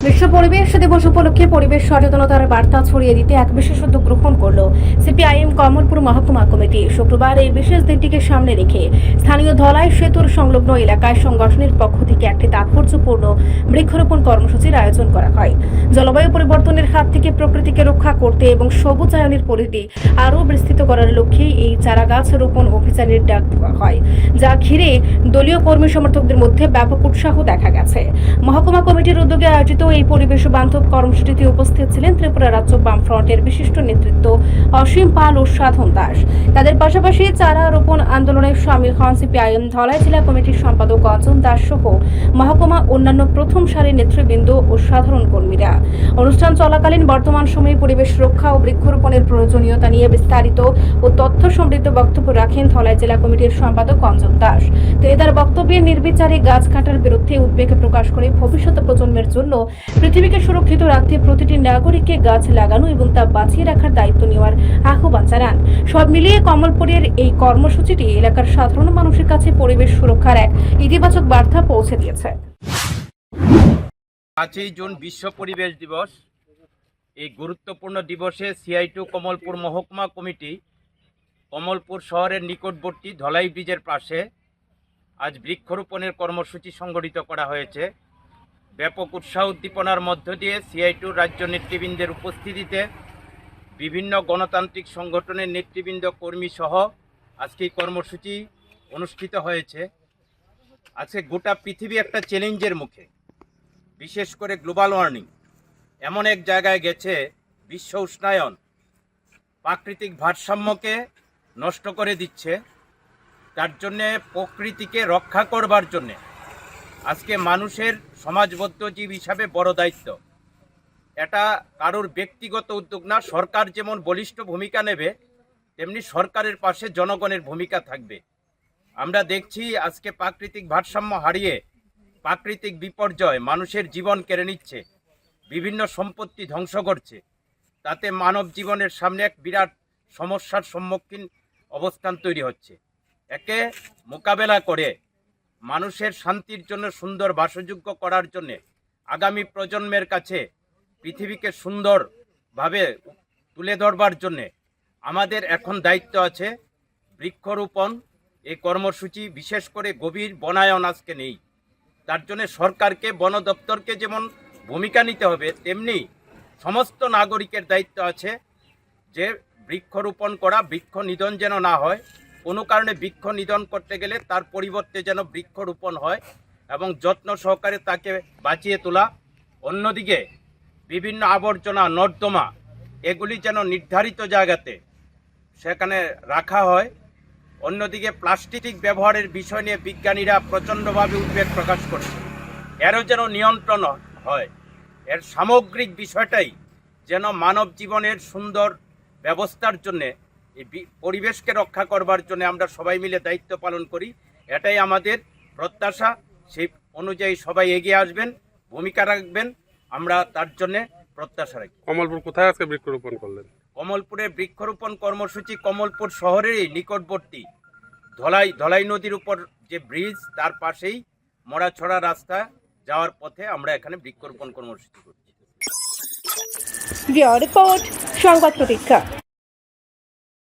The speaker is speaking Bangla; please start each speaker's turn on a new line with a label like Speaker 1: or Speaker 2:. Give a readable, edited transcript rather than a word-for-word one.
Speaker 1: বিশ্ব পরিবেশ দিবস উপলক্ষে পরিবেশ সচেতনতার বার্তা ছড়িয়ে দিতে এক বিশেষ উদ্যোগ গ্রহণ করল সিপিআইএম কমলপুর মহকুমা কমিটি। শুক্রবার এই বিশেষ দিনটিকে সামনে রেখে স্থানীয় ধলাই সেতুর সংলগ্ন এলাকায় সংগঠনের পক্ষ থেকে একটি তাৎপর্যপূর্ণ বৃক্ষরোপণ কর্মসূচির আয়োজন করা হয়। জলবায়ু পরিবর্তনের হাত থেকে প্রকৃতিকে রক্ষা করতে এবং সবুজায়নের পরিধি আরও বিস্তৃত করার লক্ষ্যে এই চারাগাছ রোপণ অভিযানের ডাক দেওয়া হয়, যা ঘিরে দলীয় কর্মী সমর্থকদের মধ্যে ব্যাপক উৎসাহ দেখা গেছে। মহকুমা কমিটির উদ্যোগে আয়োজিত এই পরিবেশ বান্ধব কর্মসূচিতে উপস্থিত ছিলেন ত্রিপুরা রাজ্য বামফ্রন্টের বিশিষ্ট নেতৃত্ব অসীম পাল ও সাধন দাস। তাদের পাশাপাশি চারা রোপণ আন্দোলনে সামিল হন সিপিআইএম ধলাই জেলা কমিটির সম্পাদক অঞ্জন দাস সহ মহকুমা অন্যান্য প্রথম সারির নেতৃবৃন্দ ও সাধারণ কর্মীরা। অনুষ্ঠান চলাকালীন বর্তমান সময়ে পরিবেশ রক্ষা ও বৃক্ষরোপণের প্রয়োজনীয়তা নিয়ে বিস্তারিত ও তথ্য সমৃদ্ধ বক্তব্য রাখেন ধলাই জেলা কমিটির সম্পাদক অঞ্জন দাস। তিনি তার বক্তব্যে নির্বিচারে গাছ কাটার বিরুদ্ধে উদ্বেগ প্রকাশ করে ভবিষ্যৎ প্রজন্মের জন্য পৃথিবীকে সুরক্ষিত রাখতে প্রতিটি নাগরিককে গাছ লাগানো এবং তা বাঁচিয়ে রাখার দায়িত্ব নেওয়ার আহ্বান জানান। সব মিলিয়ে কমলপুরের এই কর্মসূচিটি এলাকার সাধারণ মানুষের কাছে পরিবেশ সুরক্ষার এক ইতিবাচক বার্তা পৌঁছে দিয়েছে।
Speaker 2: 5ই জুন বিশ্ব পরিবেশ দিবস। এই গুরুত্বপূর্ণ দিবসে সিআই2 কমলপুর মহকুমা কমিটি কমলপুর শহরের নিকটবর্তী ধলাই ব্রিজের পাশে আজ বৃক্ষরোপণের কর্মসূচি সংগঠিত করা হয়েছে। ব্যাপক উৎসাহ উদ্দীপনার মধ্য দিয়ে সিআই2 রাজ্য নেতৃবৃন্দের উপস্থিতিতে বিভিন্ন গণতান্ত্রিক সংগঠনের নেতৃবৃন্দ কর্মী সহ আজকে এই কর্মসূচি অনুষ্ঠিত হয়েছে। আজকে গোটা পৃথিবী একটা চ্যালেঞ্জের মুখে, বিশেষ করে গ্লোবাল ওয়ার্মিং এমন এক জায়গায় গেছে, বিশ্ব উষ্ণায়ন প্রাকৃতিক ভারসাম্যকে নষ্ট করে দিচ্ছে। তার জন্যে প্রকৃতিকে রক্ষা করবার জন্যে আজকে মানুষের সমাজবদ্ধ জীব হিসাবে বড় দায়িত্ব। এটা কারোর ব্যক্তিগত উদ্যোগ না। সরকার যেমন বলিষ্ঠ ভূমিকা নেবে, তেমনি সরকারের পাশে জনগণের ভূমিকা থাকবে। আমরা দেখছি আজকে প্রাকৃতিক ভারসাম্য হারিয়ে প্রাকৃতিক বিপর্যয় মানুষের জীবন কেড়ে নিচ্ছে, বিভিন্ন সম্পত্তি ধ্বংস করছে। তাতে মানব জীবনের সামনে এক বিরাট সমস্যার সম্মুখীন অবস্থান তৈরি হচ্ছে। একে মোকাবেলা করে মানুষের শান্তির জন্য, সুন্দর বাসযোগ্য করার জন্য, আগামী প্রজন্মের কাছে পৃথিবীকে সুন্দরভাবে তুলে ধরবার জন্যে আমাদের এখন দায়িত্ব আছে বৃক্ষরোপণ। এই কর্মসূচি বিশেষ করে গভীর বনায়ন আজকে নেই। তার জন্য সরকারকে, বন দপ্তরকে যেমন ভূমিকা নিতে হবে, তেমনি সমস্ত নাগরিকের দায়িত্ব আছে যে বৃক্ষরোপণ করা, বৃক্ষ নিধন যেন না হয়। কোনো কারণে বৃক্ষ নিধন করতে গেলে তার পরিবর্তে যেন বৃক্ষরোপণ হয় এবং যত্ন সহকারে তাকে বাঁচিয়ে তোলা। অন্যদিকে বিভিন্ন আবর্জনা, নর্দমা এগুলি যেন নির্ধারিত জায়গাতে সেখানে রাখা হয়। অন্যদিকে প্লাস্টিক ব্যবহারের বিষয় নিয়ে বিজ্ঞানীরা প্রচণ্ডভাবে উদ্বেগ প্রকাশ করছে। এরও যেন নিয়ন্ত্রণ হয়। এর সামগ্রিক বিষয়টাই যেন মানব জীবনের সুন্দর ব্যবস্থার জন্যে, এই পরিবেশকে রক্ষা করবার জন্য আমরা সবাই মিলে দায়িত্ব পালন করি। এটাই আমাদের প্রত্যাশা। সেই অনুযায়ী সবাই এগিয়ে আসবেন, ভূমিকা রাখবেন, আমরা তার জন্যে প্রত্যাশা রাখি।
Speaker 3: কমলপুর কোথায় আজকে বৃক্ষরোপণ করলেন?
Speaker 2: কমলপুরে বৃক্ষরোপণ কর্মসূচি কমলপুর শহরেরই নিকটবর্তী ধলাই নদীর উপর যে ব্রিজ, তার পাশেই মরাছড়া রাস্তা যাওয়ার পথে আমরা এখানে বৃক্ষরোপণ কর্মসূচি করছি।
Speaker 1: রিপোর্ট সংবাদ প্রতীক্ষা।